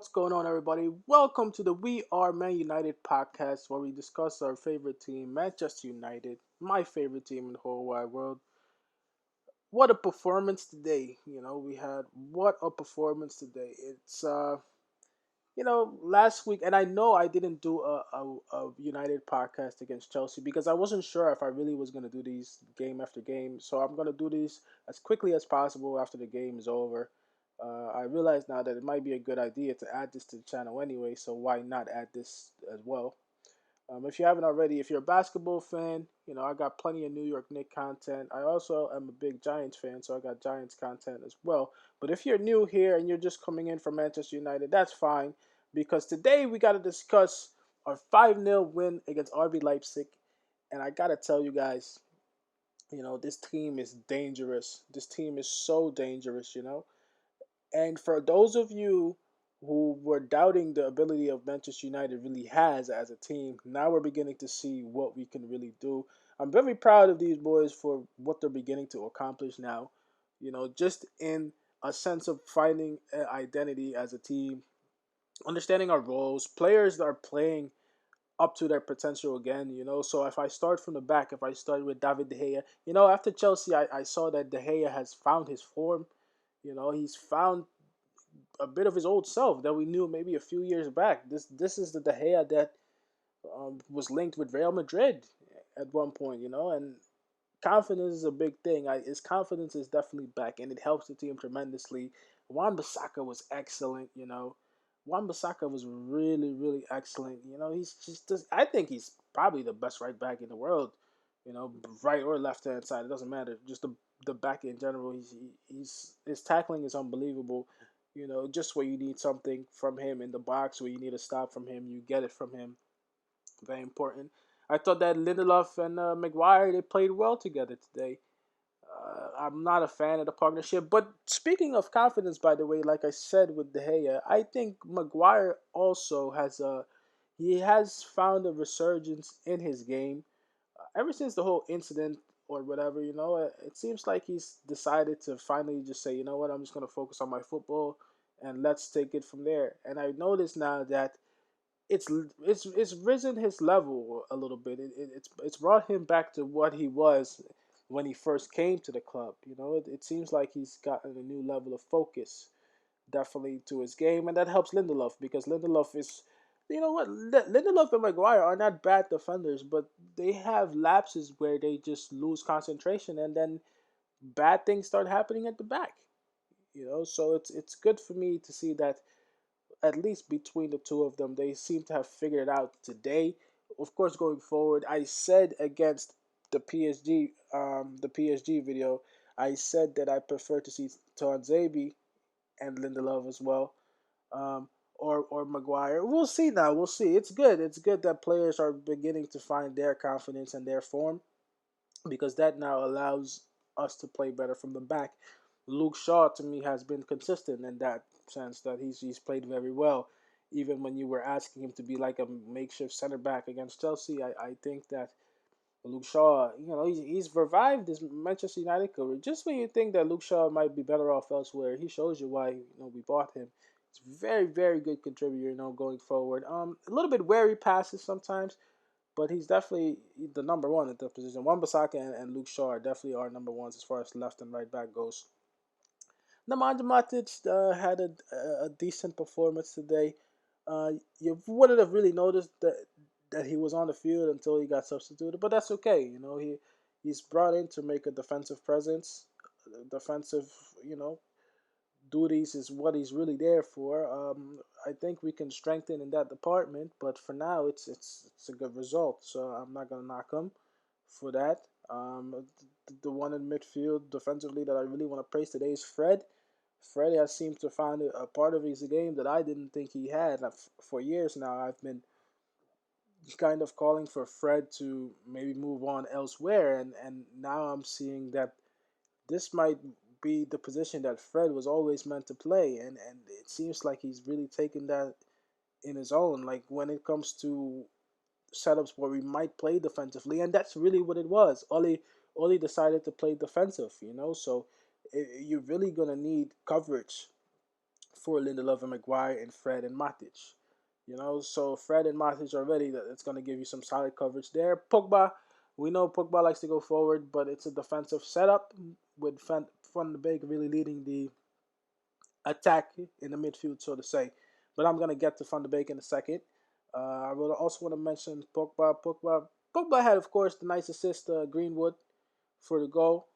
What's going on, everybody? Welcome to the We Are Man United podcast, where we discuss our favorite team, Manchester United, my favorite team in the whole wide world. What a performance today! We had what a performance today. Last week, and I know I didn't do a United podcast against Chelsea because I wasn't sure if I really was going to do these game after game. So I'm going to do these as quickly as possible after the game is over. I realize now that it might be a good idea to add this to the channel anyway, so why not add this as well? If you haven't already, if you're a basketball fan, I got plenty of New York Knicks content. I also am a big Giants fan, so I got Giants content as well. But if you're new here and you're just coming in from Manchester United, that's fine, because today we got to discuss our 5-0 win against RB Leipzig. And I got to tell you guys, this team is dangerous. This team is so dangerous. And for those of you who were doubting the ability of Manchester United really has as a team, now we're beginning to see what we can really do. I'm very proud of these boys for what they're beginning to accomplish now. Just in a sense of finding an identity as a team, understanding our roles, players that are playing up to their potential again. So if I start from the back, if I start with David De Gea, after Chelsea, I saw that De Gea has found his form. He's found a bit of his old self that we knew maybe a few years back. This is the De Gea that was linked with Real Madrid at one point. And confidence is a big thing. His confidence is definitely back, and it helps the team tremendously. Wan-Bissaka was excellent. Wan-Bissaka was really, really excellent. He's just, I think he's probably the best right back in the world. Right or left hand side, it doesn't matter. Just the back in general, he's his tackling is unbelievable. Just where you need something from him in the box, where you need a stop from him, you get it from him. Very important. I thought that Lindelof and Maguire, they played well together today. I'm not a fan of the partnership. But speaking of confidence, by the way, like I said with De Gea, I think Maguire also he has found a resurgence in his game. Ever since the whole incident or whatever, it seems like he's decided to finally just say, you know what, I'm just going to focus on my football and let's take it from there. And I notice now that it's risen his level a little bit. It's brought him back to what he was when he first came to the club. It seems like he's gotten a new level of focus, definitely, to his game, and that helps Lindelof because Lindelof is, Lindelof and Maguire are not bad defenders, but they have lapses where they just lose concentration, and then bad things start happening at the back. So it's good for me to see that at least between the two of them, they seem to have figured it out today. Of course, going forward, I said against the PSG video, I said that I prefer to see Tonzabi and Lindelof as well, or Maguire. We'll see now. We'll see. It's good. It's good that players are beginning to find their confidence and their form, because that now allows us to play better from the back. Luke Shaw, to me, has been consistent in that sense, that he's played very well. Even when you were asking him to be like a makeshift center back against Chelsea, I think that Luke Shaw, he's revived this Manchester United career. Just when you think that Luke Shaw might be better off elsewhere, he shows you why we bought him. He's a very, very good contributor, going forward. A little bit wary passes sometimes, but he's definitely the number one at the position. Wan-Bissaka and Luke Shaw are definitely our number ones as far as left and right back goes. Nemanja Matic had a decent performance today. You wouldn't have really noticed that he was on the field until he got substituted, but that's okay. He's brought in to make a defensive presence. Defensive, duties is what he's really there for. I think we can strengthen in that department, but for now, it's a good result. So I'm not gonna knock him for that. The one in midfield defensively that I really want to praise today is Fred. Fred has seemed to find a part of his game that I didn't think he had. For years now, I've been kind of calling for Fred to maybe move on elsewhere, and now I'm seeing that this might be the position that Fred was always meant to play, and it seems like he's really taken that in his own. Like when it comes to setups where we might play defensively, and that's really what it was. Ole decided to play defensive, so you're really gonna need coverage for Lindelof and Maguire and Fred and Matic. So Fred and Matic already, that it's going to give you some solid coverage there. Pogba, we know Pogba likes to go forward, but it's a defensive setup with Van de Beek really leading the attack in the midfield, so to say. But I'm going to get to Van de Beek in a second. I will also want to mention Pogba. Pogba had, of course, the nice assist, Greenwood, for the goal.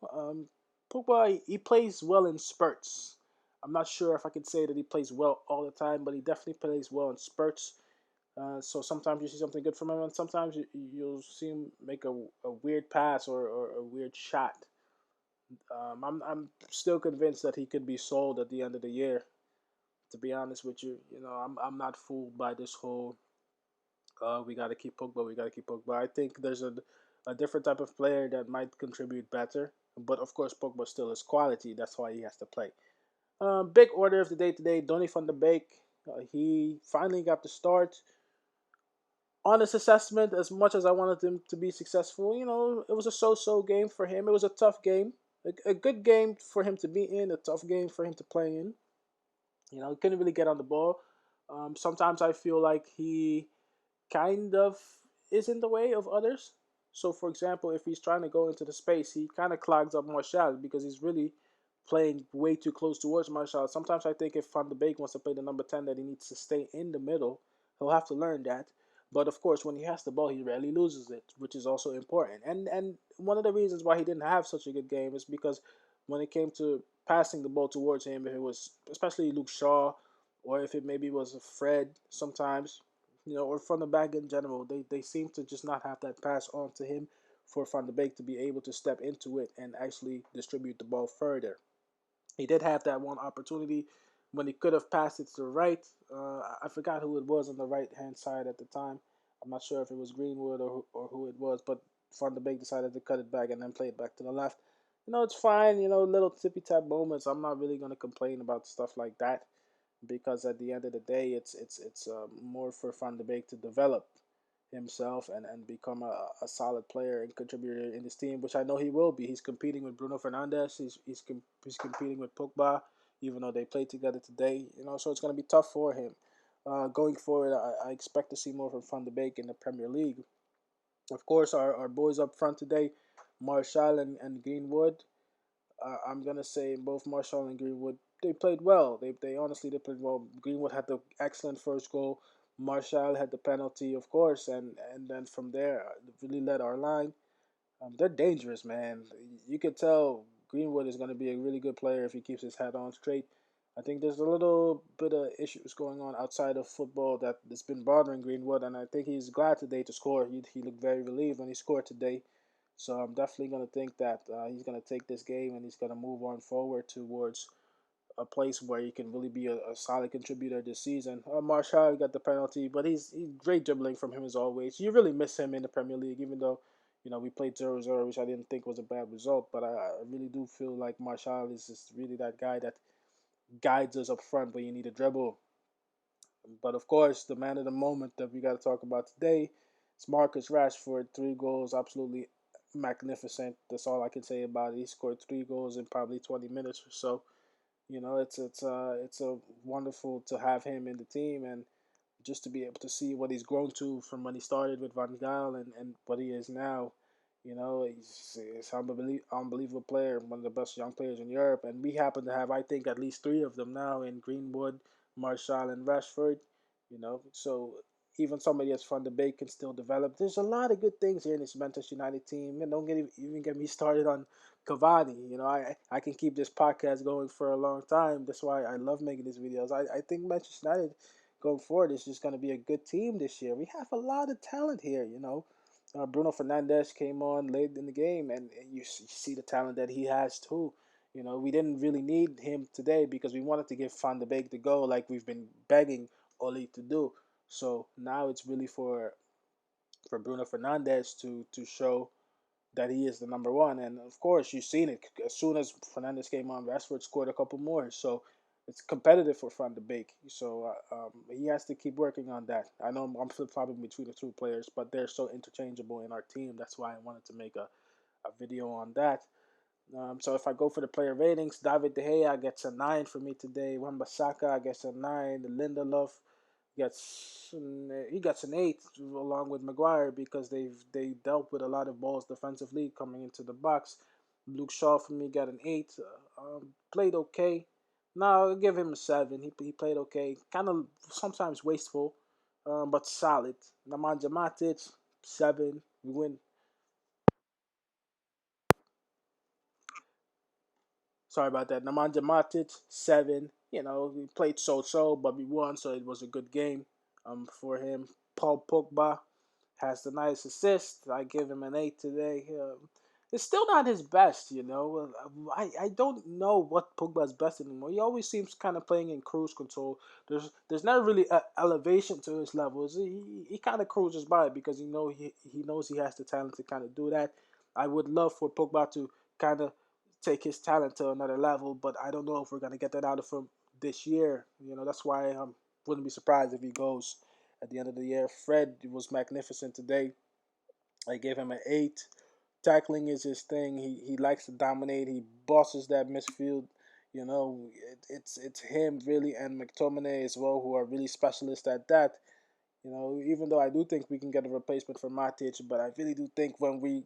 Pogba, he plays well in spurts. I'm not sure if I could say that he plays well all the time, but he definitely plays well in spurts. So sometimes you see something good from him, and sometimes you'll see him make a weird pass or a weird shot. I'm still convinced that he could be sold at the end of the year. To be honest with you, I'm not fooled by this whole we got to keep Pogba, we got to keep Pogba. I think there's a different type of player that might contribute better, but of course Pogba still is quality. That's why he has to play. Big order of the day today, Donny Van De Beek. He finally got the start. Honest assessment, as much as I wanted him to be successful, it was a so-so game for him. It was a tough game, a good game for him to be in, a tough game for him to play in. He couldn't really get on the ball. Sometimes I feel like he kind of is in the way of others. So, for example, if he's trying to go into the space, he kind of clogs up Martial because he's really playing way too close towards Martial. Sometimes I think if Van de Beek wants to play the number 10, that he needs to stay in the middle. He'll have to learn that. But of course, when he has the ball, he rarely loses it, which is also important. And one of the reasons why he didn't have such a good game is because when it came to passing the ball towards him, if it was especially Luke Shaw, or if it maybe was Fred sometimes, or from the back in general, they seem to just not have that pass on to him for Van de Beek to be able to step into it and actually distribute the ball further. He did have that one opportunity when he could have passed it to the right. I forgot who it was on the right hand side at the time. I'm not sure if it was Greenwood or who it was, but Van de Beek decided to cut it back and then play it back to the left. It's fine. Little tippy tap moments. I'm not really gonna complain about stuff like that because at the end of the day, it's more for Van de Beek to develop himself and become a solid player and contributor in this team, which I know he will be. He's competing with Bruno Fernandes. He's competing with Pogba, even though they played together today. So it's going to be tough for him. Going forward, I expect to see more from Van de Beek in the Premier League. Of course, our boys up front today, Martial and Greenwood. I'm gonna say both Marshall and Greenwood, they played well. They honestly they played well. Greenwood had the excellent first goal. Marshall had the penalty, of course, and then from there really led our line. They're dangerous, man. You could tell Greenwood is gonna be a really good player if he keeps his head on straight. I think there's a little bit of issues going on outside of football that's been bothering Greenwood, and I think he's glad today to score. He looked very relieved when he scored today. So I'm definitely going to think that he's going to take this game and he's going to move on forward towards a place where he can really be a solid contributor this season. Marshall got the penalty, but he's great dribbling from him as always. You really miss him in the Premier League, even though we played 0-0, which I didn't think was a bad result. But I really do feel like Marshall is just really that guy that guides us up front when you need a dribble. But of course, the man of the moment that we got to talk about today is Marcus Rashford. 3 goals, absolutely magnificent. That's all I can say about it. He scored 3 goals in probably 20 minutes or so. It's a wonderful to have him in the team and just to be able to see what he's grown to from when he started with Van Gaal and what he is now. He's unbelievable player, one of the best young players in Europe, and we happen to have, I think, at least three of them now in Greenwood, Martial, and Rashford. So even somebody as Van de Beek can still develop. There's a lot of good things here in this Manchester United team, and don't even get me started on Cavani. I can keep this podcast going for a long time. That's why I love making these videos. I think Manchester United going forward is just going to be a good team this year. We have a lot of talent here. Bruno Fernandes came on late in the game, and you see the talent that he has too. We didn't really need him today because we wanted to give Van de Beek the go like we've been begging Ole to do. So now it's really for Bruno Fernandes to show that he is the number one. And of course, you've seen it. As soon as Fernandes came on, Rashford scored a couple more. So it's competitive for Van de Beek. So he has to keep working on that. I know I'm flip-flopping between the two players, but they're so interchangeable in our team. That's why I wanted to make a video on that. So if I go for the player ratings, David De Gea gets a 9 for me today. Wan-Bissaka gets a 9. Lindelof he gets an 8 along with Maguire because they dealt with a lot of balls defensively coming into the box. Luke Shaw for me got an 8. Played okay. No, I'll give him a 7. He played okay. Kind of sometimes wasteful, but solid. Nemanja Matic 7. We win. Sorry about that. Nemanja Matic 7. We played so, but we won, so it was a good game for him. Paul Pogba has the nice assist. I give him an 8 today. It's still not his best. I don't know what Pogba's best anymore. He always seems kind of playing in cruise control. There's not really a elevation to his levels. He kind of cruises by because he knows he has the talent to kind of do that. I would love for Pogba to kind of take his talent to another level, but I don't know if we're gonna get that out of him this year. That's why I wouldn't be surprised if he goes at the end of the year. Fred was magnificent today. I gave him an 8. Tackling is his thing. He likes to dominate. He bosses that midfield. It's him really and McTominay as well who are really specialists at that. Even though I do think we can get a replacement for Matic, but I really do think when we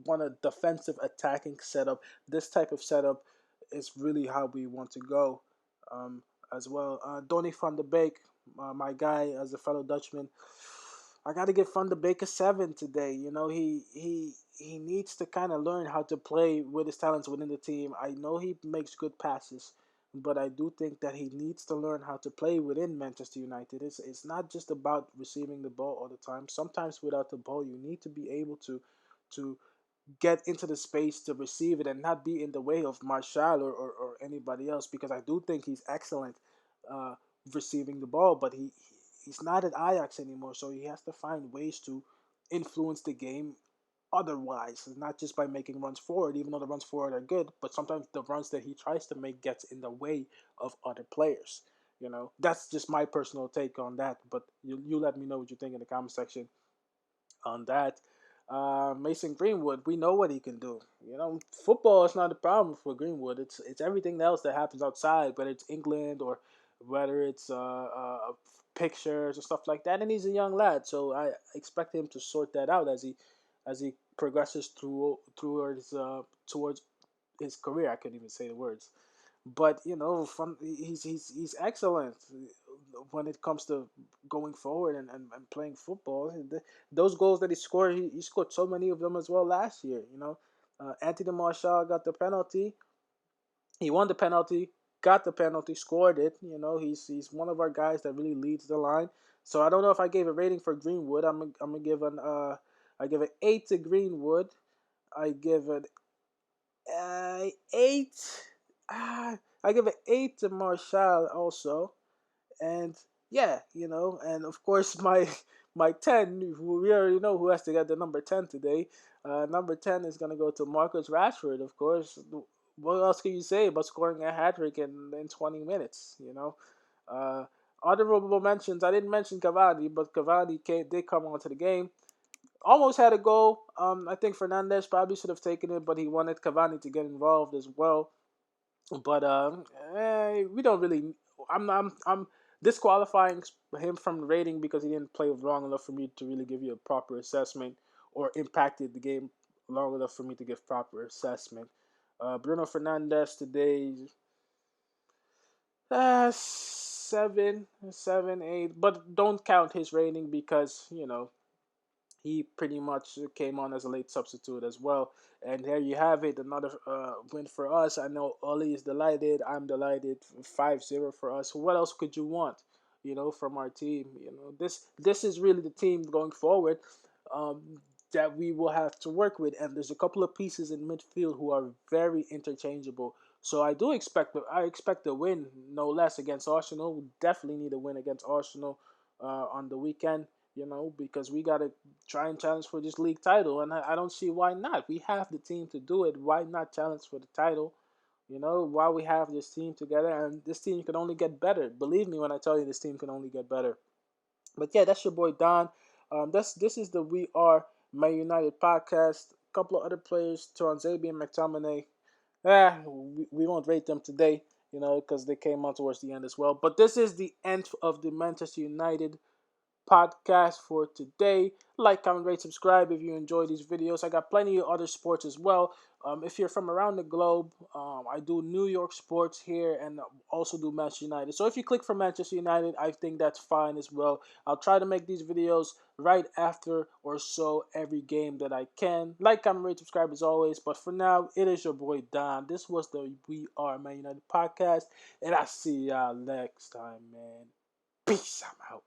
want a defensive attacking setup, this type of setup is really how we want to go um, as well. Donny Van De Beek, my guy as a fellow Dutchman, I got to give Van De Beek a 7 today. He needs to kind of learn how to play with his talents within the team. I know he makes good passes, but I do think that he needs to learn how to play within Manchester United. It's not just about receiving the ball all the time. Sometimes without the ball, you need to be able to get into the space to receive it and not be in the way of Martial or anybody else because I do think he's excellent uh, receiving the ball, but he's not at Ajax anymore, so he has to find ways to influence the game otherwise, not just by making runs forward, even though the runs forward are good, but sometimes the runs that he tries to make gets in the way of other players. That's just my personal take on that, but you let me know what you think in the comment section on that. Mason Greenwood, we know what he can do. Football is not a problem for Greenwood. It's everything else that happens outside, whether it's England or whether it's pictures or stuff like that. And he's a young lad, so I expect him to sort that out as he progresses towards his career. I couldn't even say the words, but he's excellent when it comes to going forward and playing football. Those goals that he scored, he scored so many of them as well last year. Anthony Martial got the penalty. He won the penalty, got the penalty, scored it. He's one of our guys that really leads the line. So I don't know if I gave a rating for Greenwood. I'm gonna give I give an 8 to Greenwood. I give it 8. I give an 8 to Martial also. And yeah, and of course my 10, we already know who has to get the number 10 today. Number 10 is gonna go to Marcus Rashford, of course. What else can you say about scoring a hat trick in 20 minutes? Uh, Honorable mentions. I didn't mention Cavani, but Cavani did come onto the game. Almost had a goal. I think Fernandez probably should have taken it, but he wanted Cavani to get involved as well. But we don't really. I'm disqualifying him from the rating because he didn't play long enough for me to really give you a proper assessment, or impacted the game long enough for me to give proper assessment. Bruno Fernandez today, 7, 8, but don't count his rating because he pretty much came on as a late substitute as well. And there you have it, another win for us. I know Oli is delighted. I'm delighted. 5-0 for us. What else could you want, from our team? This is really the team going forward um, that we will have to work with. And there's a couple of pieces in midfield who are very interchangeable. So I expect a win, no less, against Arsenal. We definitely need a win against Arsenal on the weekend. Because we got to try and challenge for this league title, and I don't see why not. We have the team to do it. Why not challenge for the title? While we have this team together, and this team can only get better. Believe me when I tell you this team can only get better. But yeah, that's your boy Don. This is the We Are Man United podcast. A couple of other players, Tuanzebe and McTominay. we won't rate them today, because they came on towards the end as well. But this is the end of the Manchester United podcast for today. Like, comment, rate, subscribe if you enjoy these videos. I got plenty of other sports as well. If you're from around the globe, I do New York sports here and also do Manchester United. So if you click for Manchester United, I think that's fine as well. I'll try to make these videos right after or so every game that I can. Like, comment, rate, subscribe as always. But for now, it is your boy Don. This was the We Are Man United podcast, and I see y'all next time, man. Peace. I'm out.